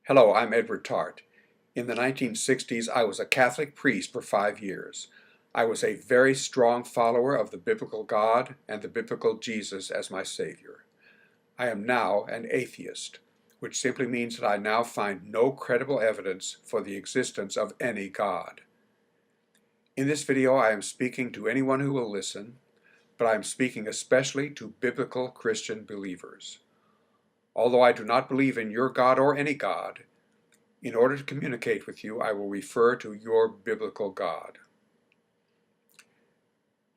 Hello, I'm Edward Tarte. In the 1960s, I was a Catholic priest for 5 years. I was a very strong follower of the biblical God and the biblical Jesus as my Savior. I am now an atheist, which simply means that I now find no credible evidence for the existence of any God. In this video, I am speaking to anyone who will listen, but I am speaking especially to biblical Christian believers. Although I do not believe in your God or any God, in order to communicate with you, I will refer to your biblical God.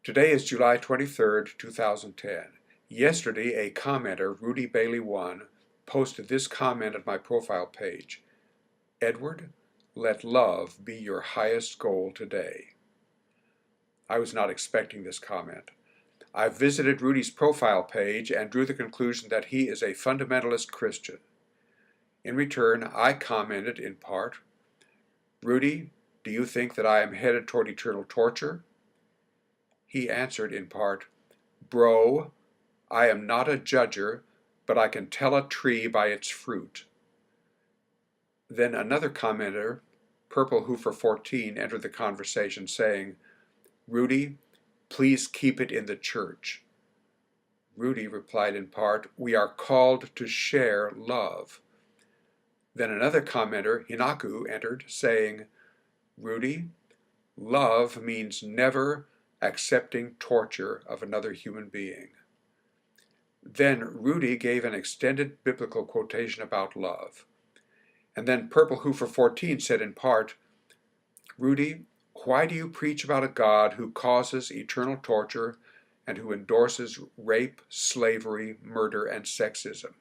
Today is July 23rd, 2010. Yesterday, a commenter, Rudy Bailey 1, posted this comment at my profile page. Edward, let love be your highest goal today. I was not expecting this comment. I visited Rudy's profile page and drew the conclusion that he is a fundamentalist Christian. In return, I commented in part, Rudy, do you think that I am headed toward eternal torture? He answered in part, Bro, I am not a judger, but I can tell a tree by its fruit. Then another commenter, Purple Hoofer 14, entered the conversation saying, Rudy, please keep it in the church. Rudy replied in part, we are called to share love. Then another commenter, Hinaku, entered, saying, Rudy, love means never accepting torture of another human being. Then Rudy gave an extended biblical quotation about love. And then Purple Hoofer 14 said in part, Rudy, why do you preach about a God who causes eternal torture and who endorses rape, slavery, murder, and sexism?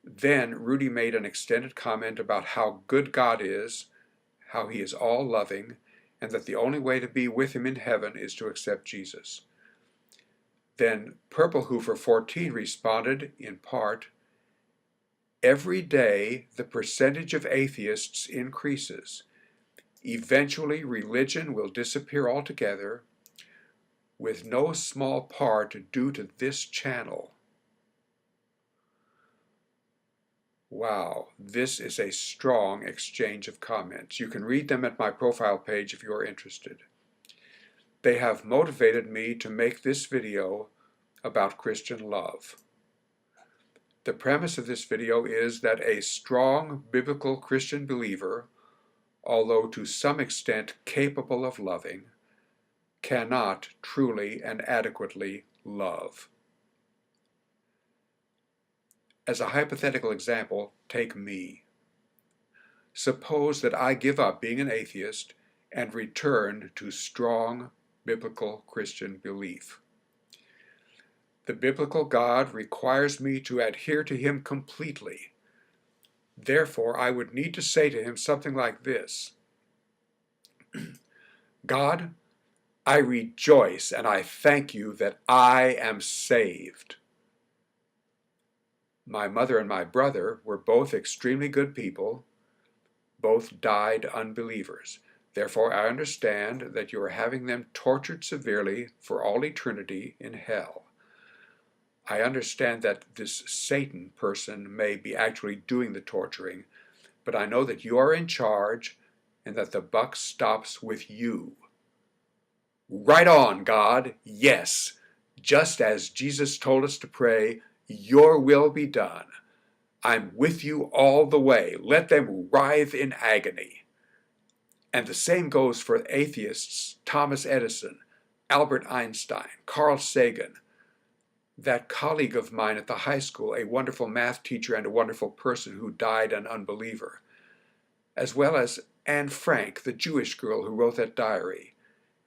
Then Rudy made an extended comment about how good God is, how he is all-loving, and that the only way to be with him in heaven is to accept Jesus. Then Purple Hoofer 14 responded in part, every day the percentage of atheists increases. Eventually religion will disappear altogether, with no small part due to this channel. Wow, this is a strong exchange of comments. You can read them at my profile page if you are interested. They have motivated me to make this video about Christian love. The premise of this video is that a strong biblical Christian believer, although to some extent capable of loving, cannot truly and adequately love. As a hypothetical example, take me. Suppose that I give up being an atheist and return to strong biblical Christian belief. The biblical God requires me to adhere to him completely. Therefore, I would need to say to him something like this. God, I rejoice and I thank you that I am saved. My mother and my brother were both extremely good people. Both died unbelievers. Therefore, I understand that you are having them tortured severely for all eternity in hell. I understand that this Satan person may be actually doing the torturing, but I know that you are in charge and that the buck stops with you. Right on, God, yes, just as Jesus told us to pray, your will be done. I'm with you all the way. Let them writhe in agony. And the same goes for atheists, Thomas Edison, Albert Einstein, Carl Sagan, that colleague of mine at the high school, a wonderful math teacher and a wonderful person who died an unbeliever, as well as Anne Frank, the Jewish girl who wrote that diary,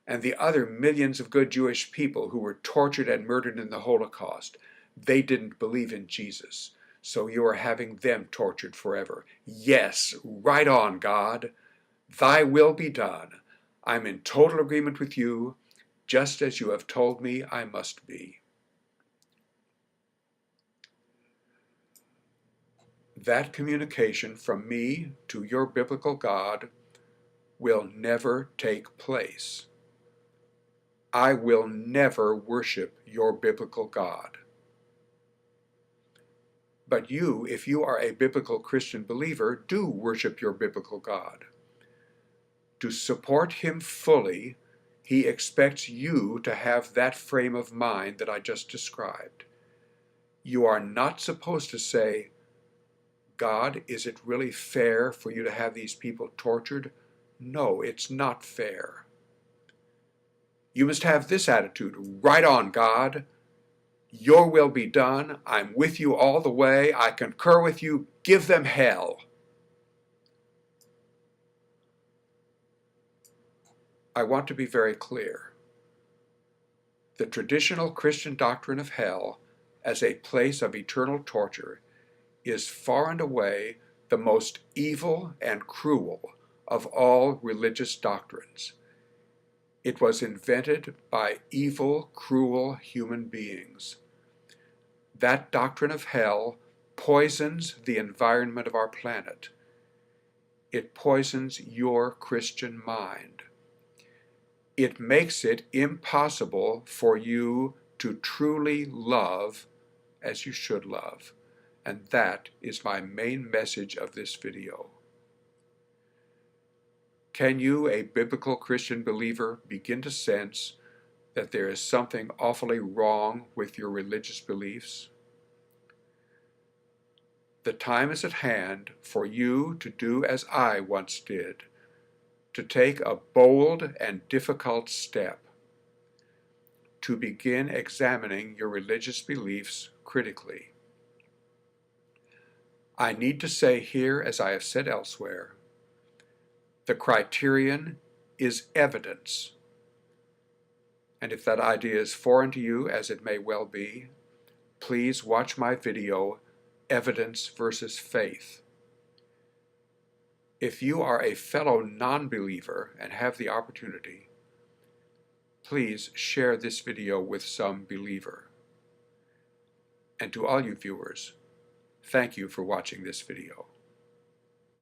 and the other millions of good Jewish people who were tortured and murdered in the Holocaust. They didn't believe in Jesus, so you are having them tortured forever. Yes, right on, God. Thy will be done. I'm in total agreement with you, just as you have told me I must be. That communication from me to your biblical God will never take place. I will never worship your biblical God. But you, if you are a biblical Christian believer, do worship your biblical God. To support him fully, he expects you to have that frame of mind that I just described. You are not supposed to say, God, is it really fair for you to have these people tortured? No, it's not fair. You must have this attitude: right on, God. Your will be done. I'm with you all the way. I concur with you. Give them hell. I want to be very clear. The traditional Christian doctrine of hell as a place of eternal torture is far and away the most evil and cruel of all religious doctrines. It was invented by evil, cruel human beings. That doctrine of hell poisons the environment of our planet. It poisons your Christian mind. It makes it impossible for you to truly love as you should love. And that is my main message of this video. Can you, a biblical Christian believer, begin to sense that there is something awfully wrong with your religious beliefs? The time is at hand for you to do as I once did, to take a bold and difficult step, to begin examining your religious beliefs critically. I need to say here, as I have said elsewhere, the criterion is evidence. And if that idea is foreign to you, as it may well be, please watch my video, Evidence versus Faith. If you are a fellow non-believer and have the opportunity, please share this video with some believer. And to all you viewers, thank you for watching this video.